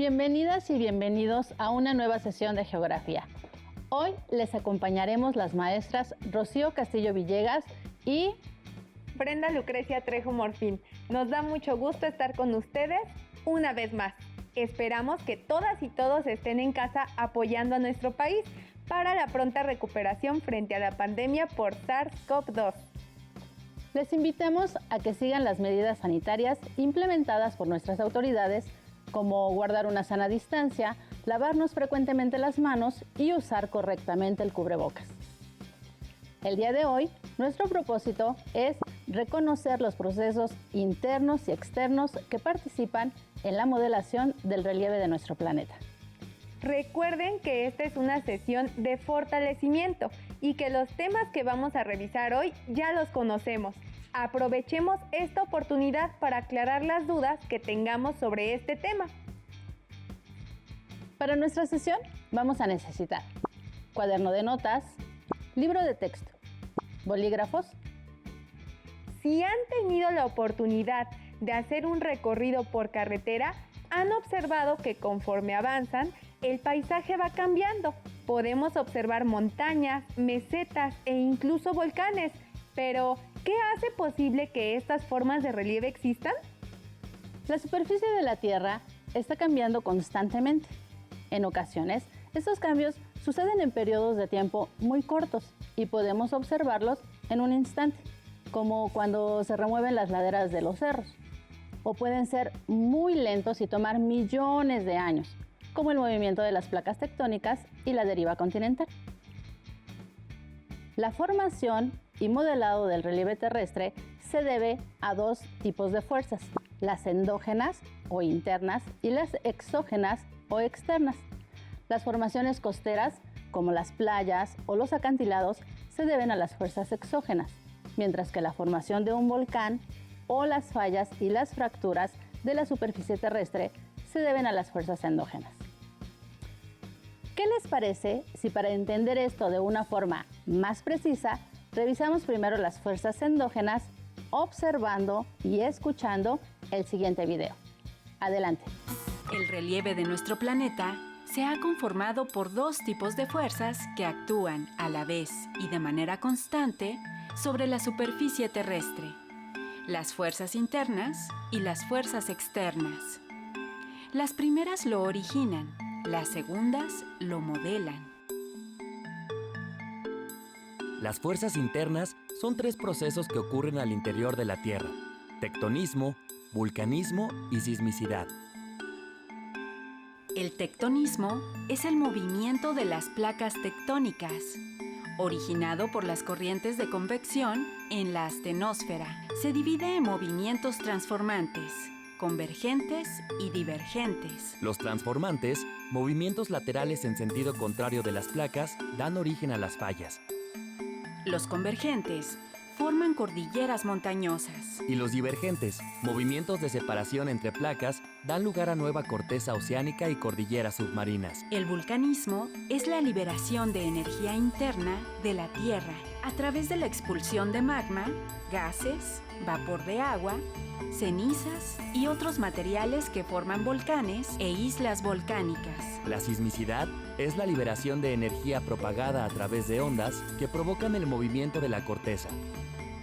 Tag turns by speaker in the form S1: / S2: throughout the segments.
S1: Bienvenidas y bienvenidos a una nueva sesión de Geografía. Hoy les acompañaremos las maestras Rocío Castillo Villegas y
S2: Brenda Lucrecia Trejo Morfín. Nos da mucho gusto estar con ustedes una vez más. Esperamos que todas y todos estén en casa apoyando a nuestro país para la pronta recuperación frente a la pandemia por SARS-CoV-2.
S1: Les invitamos a que sigan las medidas sanitarias implementadas por nuestras autoridades, como guardar una sana distancia, lavarnos frecuentemente las manos y usar correctamente el cubrebocas. El día de hoy, nuestro propósito es reconocer los procesos internos y externos que participan en la modelación del relieve de nuestro planeta.
S2: Recuerden que esta es una sesión de fortalecimiento y que los temas que vamos a revisar hoy ya los conocemos. Aprovechemos esta oportunidad para aclarar las dudas que tengamos sobre este tema.
S1: Para nuestra sesión vamos a necesitar cuaderno de notas, libro de texto, bolígrafos.
S2: Si han tenido la oportunidad de hacer un recorrido por carretera, han observado que conforme avanzan, el paisaje va cambiando. Podemos observar montañas, mesetas e incluso volcanes. Pero, ¿qué hace posible que estas formas de relieve existan?
S1: La superficie de la Tierra está cambiando constantemente. En ocasiones, estos cambios suceden en periodos de tiempo muy cortos y podemos observarlos en un instante, como cuando se remueven las laderas de los cerros. O pueden ser muy lentos y tomar millones de años, como el movimiento de las placas tectónicas y la deriva continental. La formación y modelado del relieve terrestre se debe a dos tipos de fuerzas, las endógenas o internas y las exógenas o externas. Las formaciones costeras, como las playas o los acantilados, se deben a las fuerzas exógenas, mientras que la formación de un volcán o las fallas y las fracturas de la superficie terrestre se deben a las fuerzas endógenas. ¿Qué les parece si para entender esto de una forma más precisa, revisamos primero las fuerzas endógenas observando y escuchando el siguiente video? Adelante.
S3: El relieve de nuestro planeta se ha conformado por dos tipos de fuerzas que actúan a la vez y de manera constante sobre la superficie terrestre: las fuerzas internas y las fuerzas externas. Las primeras lo originan, las segundas lo modelan.
S4: Las fuerzas internas son tres procesos que ocurren al interior de la Tierra: tectonismo, vulcanismo y sismicidad.
S3: El tectonismo es el movimiento de las placas tectónicas, originado por las corrientes de convección en la astenosfera. Se divide en movimientos transformantes, convergentes y divergentes.
S4: Los transformantes, movimientos laterales en sentido contrario de las placas, dan origen a las fallas.
S3: Los convergentes forman cordilleras montañosas.
S4: Y los divergentes, movimientos de separación entre placas, dan lugar a nueva corteza oceánica y cordilleras submarinas.
S3: El vulcanismo es la liberación de energía interna de la Tierra a través de la expulsión de magma, gases, vapor de agua, cenizas y otros materiales que forman volcanes e islas volcánicas.
S4: La sismicidad es la liberación de energía propagada a través de ondas que provocan el movimiento de la corteza.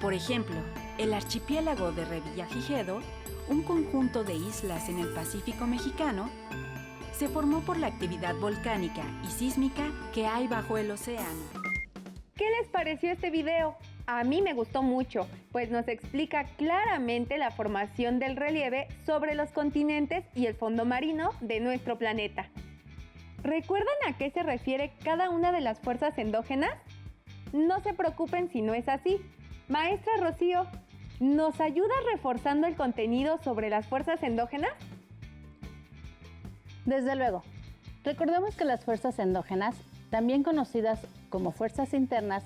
S3: Por ejemplo, el archipiélago de Revillagigedo, un conjunto de islas en el Pacífico mexicano, se formó por la actividad volcánica y sísmica que hay bajo el océano.
S2: ¿Qué les pareció este video? A mí me gustó mucho, pues nos explica claramente la formación del relieve sobre los continentes y el fondo marino de nuestro planeta. ¿Recuerdan a qué se refiere cada una de las fuerzas endógenas? No se preocupen si no es así. Maestra Rocío, ¿nos ayuda reforzando el contenido sobre las fuerzas endógenas?
S1: Desde luego. Recordemos que las fuerzas endógenas, también conocidas como fuerzas internas,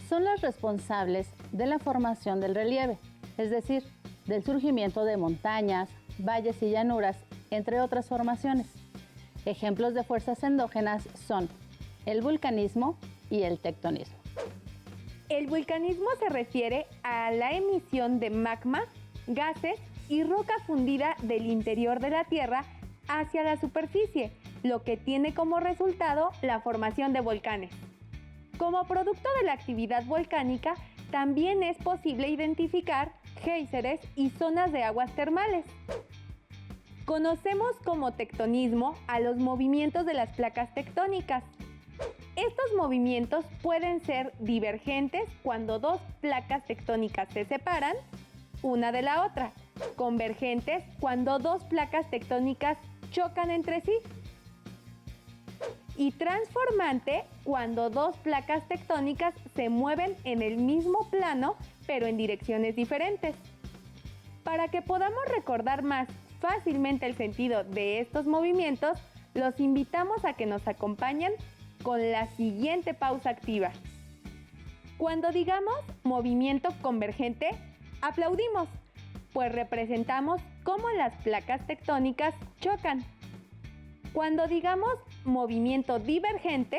S1: son las responsables de la formación del relieve, es decir, del surgimiento de montañas, valles y llanuras, entre otras formaciones. Ejemplos de fuerzas endógenas son el vulcanismo y el tectonismo.
S2: El vulcanismo se refiere a la emisión de magma, gases y roca fundida del interior de la Tierra hacia la superficie, lo que tiene como resultado la formación de volcanes. Como producto de la actividad volcánica, también es posible identificar géiseres y zonas de aguas termales. Conocemos como tectonismo a los movimientos de las placas tectónicas. Estos movimientos pueden ser divergentes cuando dos placas tectónicas se separan una de la otra, convergentes cuando dos placas tectónicas chocan entre sí, y transformante cuando dos placas tectónicas se mueven en el mismo plano pero en direcciones diferentes. Para que podamos recordar más fácilmente el sentido de estos movimientos, los invitamos a que nos acompañen con la siguiente pausa activa. Cuando digamos movimiento convergente, aplaudimos, pues representamos cómo las placas tectónicas chocan. Cuando digamos movimiento divergente,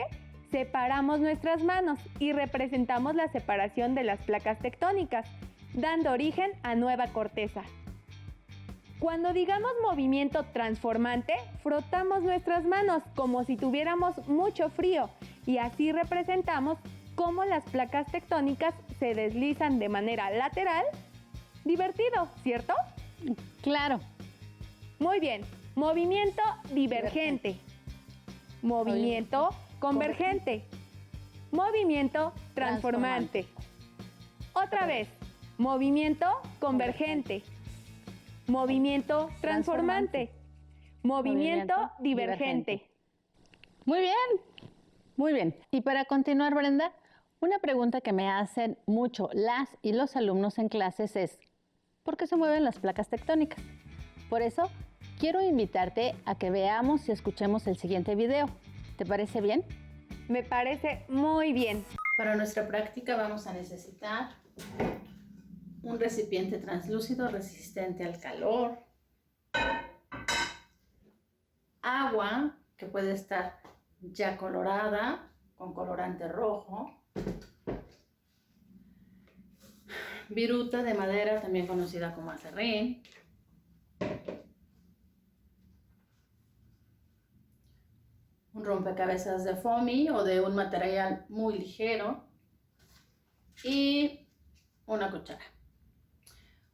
S2: separamos nuestras manos y representamos la separación de las placas tectónicas, dando origen a nueva corteza. Cuando digamos movimiento transformante, frotamos nuestras manos como si tuviéramos mucho frío y así representamos cómo las placas tectónicas se deslizan de manera lateral. Divertido, ¿cierto?
S1: Claro.
S2: Muy bien. Movimiento divergente. Movimiento convergente. Movimiento transformante. Otra vez. Movimiento convergente. Movimiento transformante. Movimiento divergente.
S1: Muy bien, muy bien. Y para continuar, Brenda, una pregunta que me hacen mucho las y los alumnos en clases es ¿por qué se mueven las placas tectónicas? Por eso, quiero invitarte a que veamos y escuchemos el siguiente video. ¿Te parece bien?
S2: Me parece muy bien.
S1: Para nuestra práctica vamos a necesitar un recipiente translúcido resistente al calor, agua que puede estar ya colorada con colorante rojo, viruta de madera también conocida como acerrín, un rompecabezas de foamy o de un material muy ligero y una cuchara.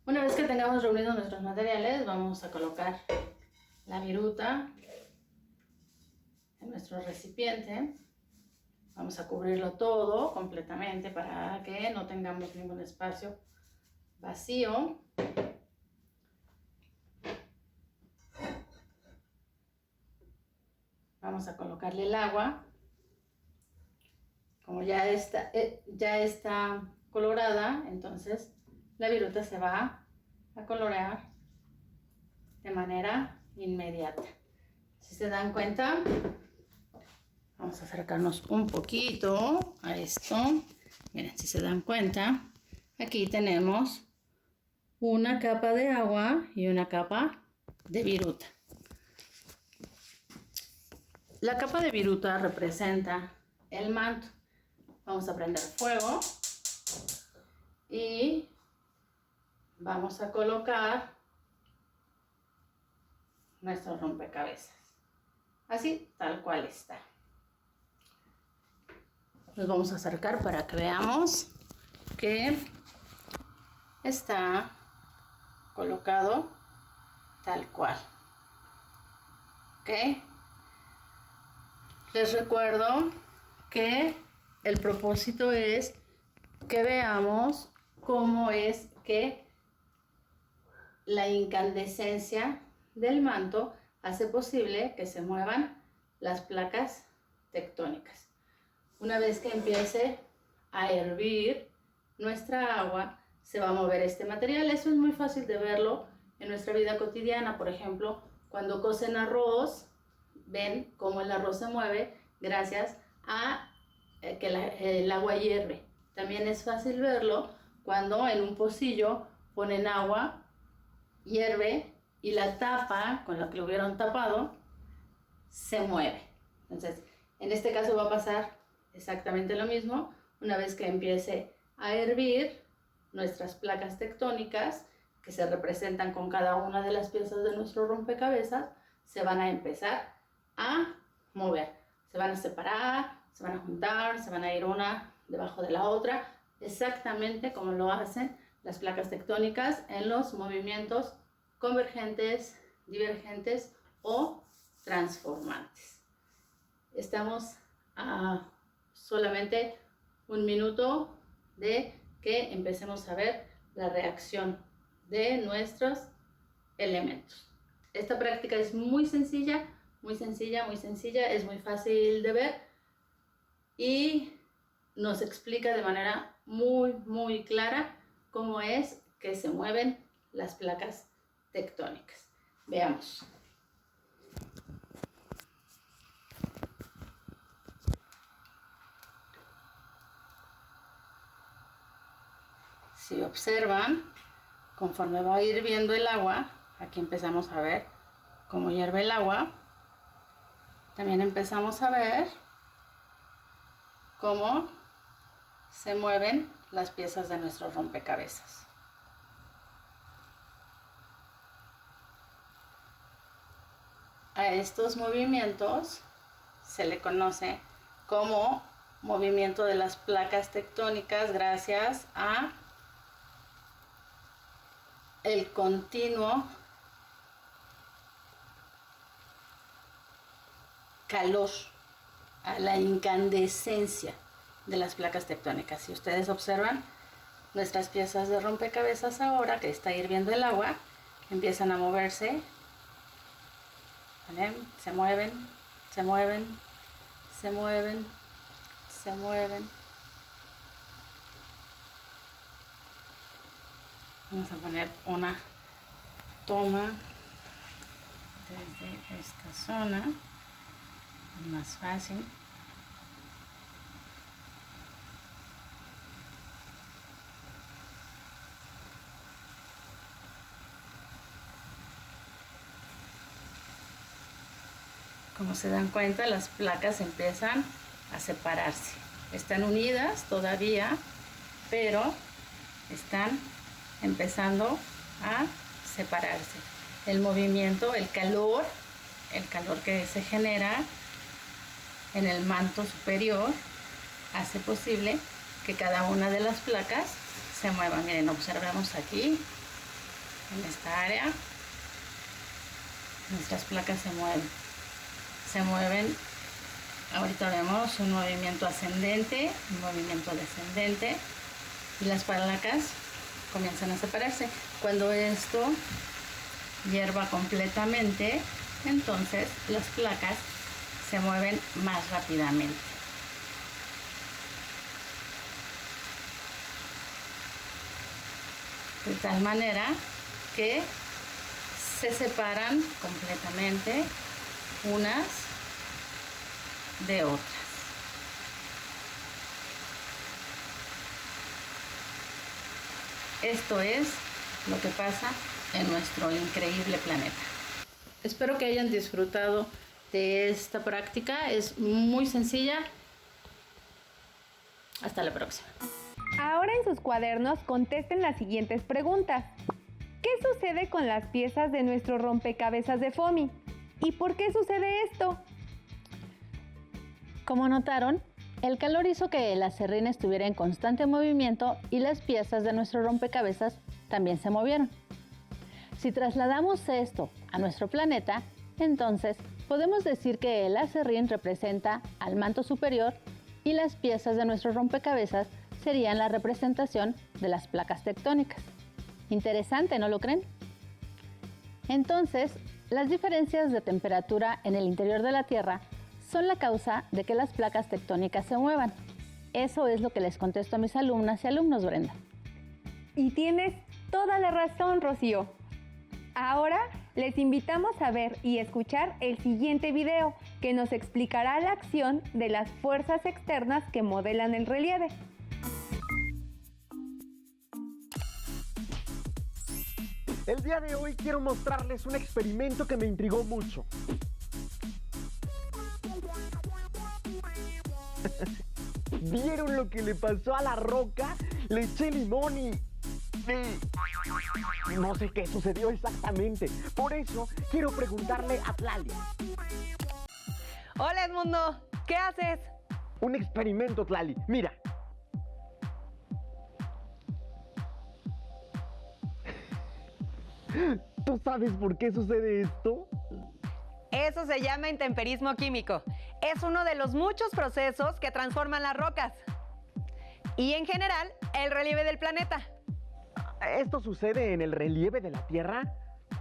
S1: Una vez que tengamos reunidos nuestros materiales, vamos a colocar la viruta en nuestro recipiente. Vamos a cubrirlo todo completamente para que no tengamos ningún espacio vacío. Vamos a colocarle el agua. Como ya está colorada, entonces la viruta se va a colorear de manera inmediata. Si se dan cuenta, vamos a acercarnos un poquito a esto. Miren, si se dan cuenta, aquí tenemos una capa de agua y una capa de viruta. La capa de viruta representa el manto. Vamos a prender fuego y vamos a colocar nuestro rompecabezas. Así, tal cual está. Nos vamos a acercar para que veamos que está colocado tal cual. ¿Ok? Les recuerdo que el propósito es que veamos cómo es que la incandescencia del manto hace posible que se muevan las placas tectónicas. Una vez que empiece a hervir nuestra agua, se va a mover este material. Eso es muy fácil de verlo en nuestra vida cotidiana. Por ejemplo, cuando cocen arroz, ven cómo el arroz se mueve gracias a que el agua hierve. También es fácil verlo cuando en un pocillo ponen agua, hierve y la tapa con la que lo hubieran tapado se mueve. Entonces, en este caso va a pasar exactamente lo mismo. Una vez que empiece a hervir, nuestras placas tectónicas, que se representan con cada una de las piezas de nuestro rompecabezas, se van a empezar a mover. Se van a separar, se van a juntar, se van a ir una debajo de la otra, exactamente como lo hacen las placas tectónicas en los movimientos convergentes, divergentes o transformantes. Estamos a solamente un minuto de que empecemos a ver la reacción de nuestros elementos. Esta práctica es muy sencilla, muy sencilla, muy sencilla, es muy fácil de ver y nos explica de manera muy clara cómo es que se mueven las placas tectónicas. Veamos. Si observan, conforme va hirviendo el agua, aquí empezamos a ver cómo hierve el agua. También empezamos a ver cómo se mueven las piezas de nuestro rompecabezas. A estos movimientos se le conoce como movimiento de las placas tectónicas gracias a el continuo calor, a la incandescencia de las placas tectónicas. Si ustedes observan, nuestras piezas de rompecabezas ahora que está hirviendo el agua, empiezan a moverse, ¿vale? Se mueven, se mueven, se mueven, se mueven. Vamos a poner una toma desde esta zona, más fácil. Como se dan cuenta, las placas empiezan a separarse. Están unidas todavía, pero están empezando a separarse. El movimiento, el calor que se genera en el manto superior hace posible que cada una de las placas se mueva. Miren, observemos aquí, en esta área, nuestras placas se mueven. Se mueven, ahorita vemos un movimiento ascendente, un movimiento descendente, y las placas comienzan a separarse. Cuando esto hierva completamente, entonces las placas se mueven más rápidamente. De tal manera que se separan completamente unas de otras. Esto es lo que pasa en nuestro increíble planeta. Espero que hayan disfrutado de esta práctica. Es muy sencilla. Hasta la próxima.
S2: Ahora en sus cuadernos contesten las siguientes preguntas. ¿Qué sucede con las piezas de nuestro rompecabezas de foamy? ¿Y por qué sucede esto?
S1: Como notaron, el calor hizo que el acerrín estuviera en constante movimiento y las piezas de nuestro rompecabezas también se movieron. Si trasladamos esto a nuestro planeta, entonces podemos decir que el acerrín representa al manto superior y las piezas de nuestro rompecabezas serían la representación de las placas tectónicas. Interesante, ¿no lo creen? Entonces, las diferencias de temperatura en el interior de la Tierra son la causa de que las placas tectónicas se muevan. Eso es lo que les contesto a mis alumnas y alumnos, Brenda.
S2: Y tienes toda la razón, Rocío. Ahora les invitamos a ver y escuchar el siguiente video que nos explicará la acción de las fuerzas externas que modelan el relieve.
S5: El día de hoy quiero mostrarles un experimento que me intrigó mucho. ¿Vieron lo que le pasó a la roca? Le eché limón y... No sé qué sucedió exactamente. Por eso quiero preguntarle a Tlali.
S6: Hola, Edmundo. ¿Qué haces?
S5: Un experimento, Tlali. Mira. ¿Tú sabes por qué sucede esto?
S6: Eso se llama intemperismo químico. Es uno de los muchos procesos que transforman las rocas. Y en general, el relieve del planeta.
S5: ¿Esto sucede en el relieve de la Tierra?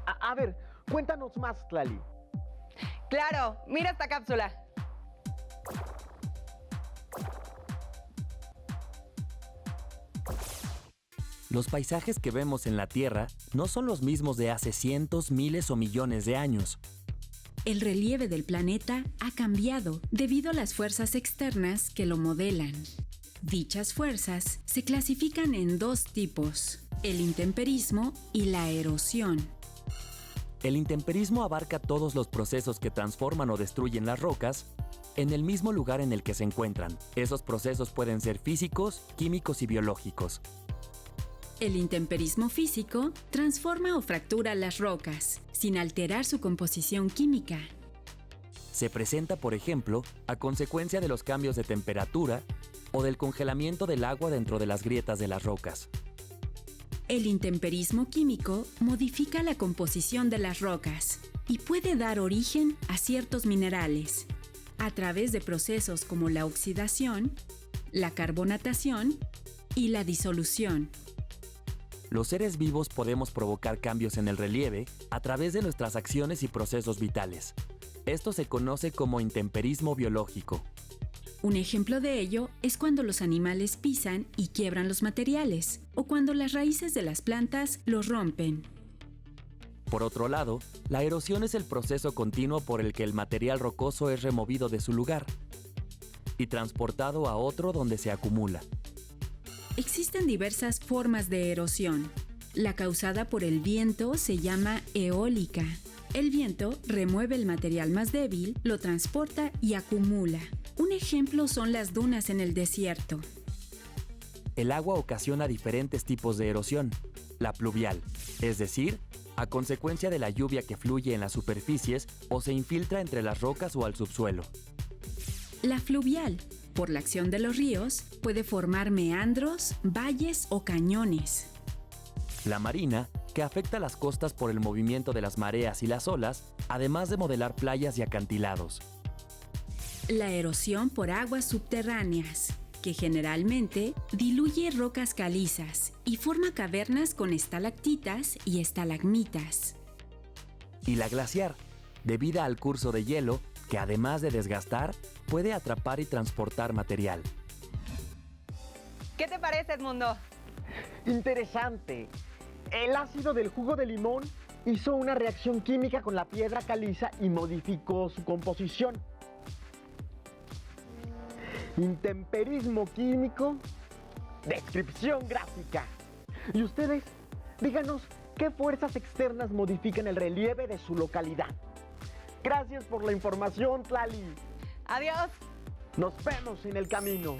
S5: A ver, cuéntanos más, Tlali.
S6: Claro, mira esta cápsula.
S4: Los paisajes que vemos en la Tierra no son los mismos de hace cientos, miles o millones de años.
S3: El relieve del planeta ha cambiado debido a las fuerzas externas que lo modelan. Dichas fuerzas se clasifican en dos tipos, el intemperismo y la erosión.
S4: El intemperismo abarca todos los procesos que transforman o destruyen las rocas en el mismo lugar en el que se encuentran. Esos procesos pueden ser físicos, químicos y biológicos.
S3: El intemperismo físico transforma o fractura las rocas, sin alterar su composición química.
S4: Se presenta, por ejemplo, a consecuencia de los cambios de temperatura o del congelamiento del agua dentro de las grietas de las rocas.
S3: El intemperismo químico modifica la composición de las rocas y puede dar origen a ciertos minerales a través de procesos como la oxidación, la carbonatación y la disolución.
S4: Los seres vivos podemos provocar cambios en el relieve a través de nuestras acciones y procesos vitales. Esto se conoce como intemperismo biológico.
S3: Un ejemplo de ello es cuando los animales pisan y quiebran los materiales, o cuando las raíces de las plantas los rompen.
S4: Por otro lado, la erosión es el proceso continuo por el que el material rocoso es removido de su lugar y transportado a otro donde se acumula.
S3: Existen diversas formas de erosión. La causada por el viento se llama eólica. El viento remueve el material más débil, lo transporta y acumula. Un ejemplo son las dunas en el desierto.
S4: El agua ocasiona diferentes tipos de erosión. La pluvial, es decir, a consecuencia de la lluvia que fluye en las superficies o se infiltra entre las rocas o al subsuelo.
S3: La fluvial, por la acción de los ríos, puede formar meandros, valles o cañones.
S4: La marina, que afecta las costas por el movimiento de las mareas y las olas, además de modelar playas y acantilados.
S3: La erosión por aguas subterráneas, que generalmente diluye rocas calizas y forma cavernas con estalactitas y estalagmitas.
S4: Y la glaciar, debida al curso de hielo, que además de desgastar, puede atrapar y transportar material.
S6: ¿Qué te parece, Edmundo?
S5: Interesante. El ácido del jugo de limón hizo una reacción química con la piedra caliza y modificó su composición. Intemperismo químico, descripción gráfica. ¿Y ustedes? Díganos qué fuerzas externas modifican el relieve de su localidad. Gracias por la información, Tlali.
S6: Adiós.
S5: Nos vemos en el camino.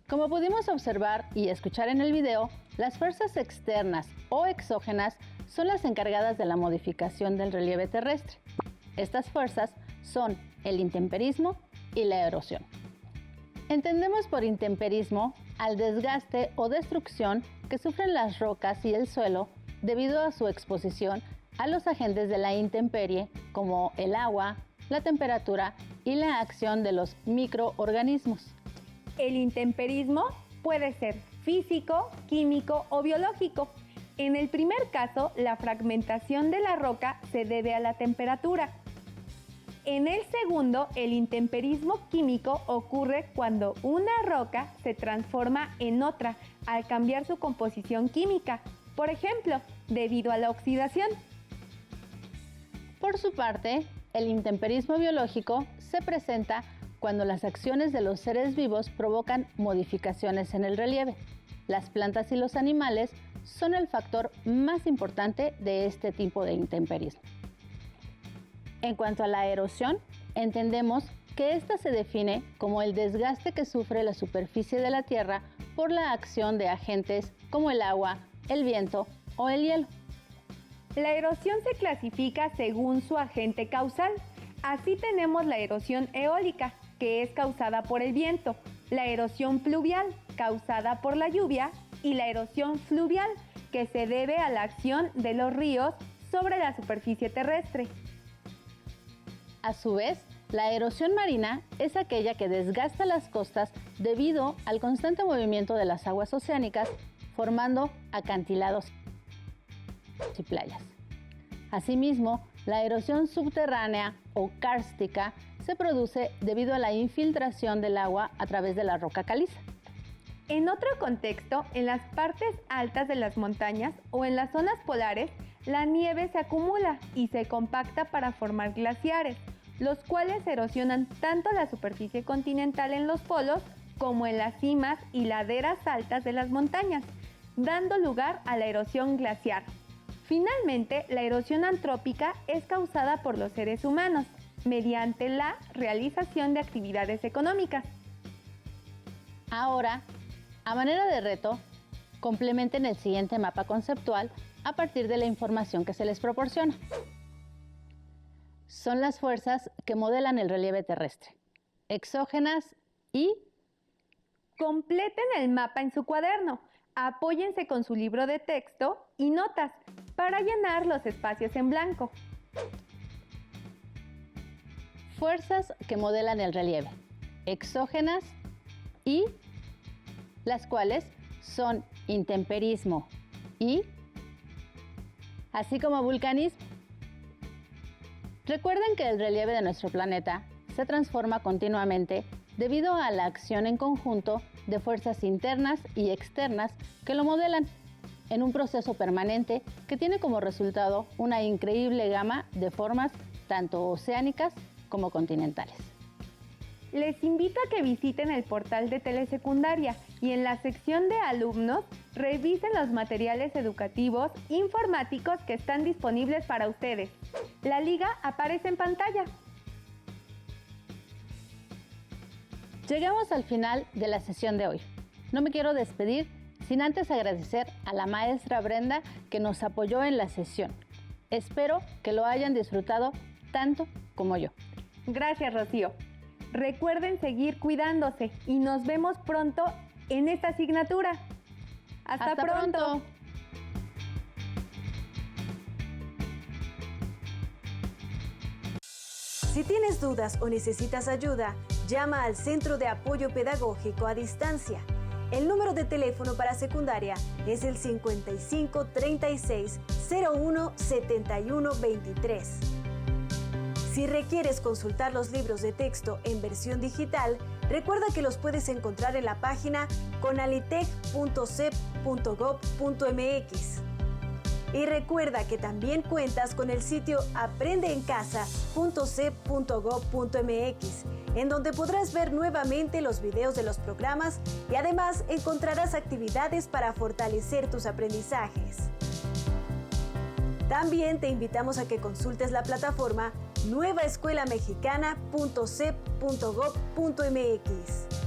S1: Como pudimos observar y escuchar en el video, las fuerzas externas o exógenas son las encargadas de la modificación del relieve terrestre. Estas fuerzas son el intemperismo y la erosión. Entendemos por intemperismo al desgaste o destrucción que sufren las rocas y el suelo debido a su exposición a los agentes de la intemperie como el agua, la temperatura y la acción de los microorganismos.
S2: El intemperismo puede ser físico, químico o biológico. En el primer caso, la fragmentación de la roca se debe a la temperatura. En el segundo, el intemperismo químico ocurre cuando una roca se transforma en otra al cambiar su composición química, por ejemplo, debido a la oxidación.
S1: Por su parte, el intemperismo biológico se presenta cuando las acciones de los seres vivos provocan modificaciones en el relieve. Las plantas y los animales son el factor más importante de este tipo de intemperismo. En cuanto a la erosión, entendemos que esta se define como el desgaste que sufre la superficie de la Tierra por la acción de agentes como el agua, el viento o el hielo.
S2: La erosión se clasifica según su agente causal. Así tenemos la erosión eólica, que es causada por el viento, la erosión pluvial, causada por la lluvia, y la erosión fluvial, que se debe a la acción de los ríos sobre la superficie terrestre.
S1: A su vez, la erosión marina es aquella que desgasta las costas debido al constante movimiento de las aguas oceánicas, formando acantilados y playas. Asimismo, la erosión subterránea o kárstica se produce debido a la infiltración del agua a través de la roca caliza.
S2: En otro contexto, en las partes altas de las montañas o en las zonas polares, la nieve se acumula y se compacta para formar glaciares, los cuales erosionan tanto la superficie continental en los polos como en las cimas y laderas altas de las montañas, dando lugar a la erosión glaciar. Finalmente, la erosión antrópica es causada por los seres humanos mediante la realización de actividades económicas.
S1: Ahora, a manera de reto, complementen el siguiente mapa conceptual a partir de la información que se les proporciona. Son las fuerzas que modelan el relieve terrestre, exógenas y...
S2: Completen el mapa en su cuaderno. Apóyense con su libro de texto y notas para llenar los espacios en blanco.
S1: Fuerzas que modelan el relieve, exógenas y... las cuales son intemperismo y... así como vulcanismo. Recuerden que el relieve de nuestro planeta se transforma continuamente debido a la acción en conjunto de fuerzas internas y externas que lo modelan en un proceso permanente que tiene como resultado una increíble gama de formas tanto oceánicas como continentales.
S2: Les invito a que visiten el portal de Telesecundaria y en la sección de alumnos revisen los materiales educativos informáticos que están disponibles para ustedes. La liga aparece en pantalla.
S1: Llegamos al final de la sesión de hoy. No me quiero despedir sin antes agradecer a la maestra Brenda que nos apoyó en la sesión. Espero que lo hayan disfrutado tanto como yo.
S2: Gracias, Rocío. Recuerden seguir cuidándose y nos vemos pronto en esta asignatura. ¡Hasta pronto!
S7: Si tienes dudas o necesitas ayuda, llama al Centro de Apoyo Pedagógico a Distancia. El número de teléfono para secundaria es el 55 36 01 71 23. Si requieres consultar los libros de texto en versión digital, recuerda que los puedes encontrar en la página conalitec.cep.gov.mx. Y recuerda que también cuentas con el sitio aprendeencasa.cep.gov.mx, en donde podrás ver nuevamente los videos de los programas y además encontrarás actividades para fortalecer tus aprendizajes. También te invitamos a que consultes la plataforma nuevaescuelamexicana.cep.gov.mx.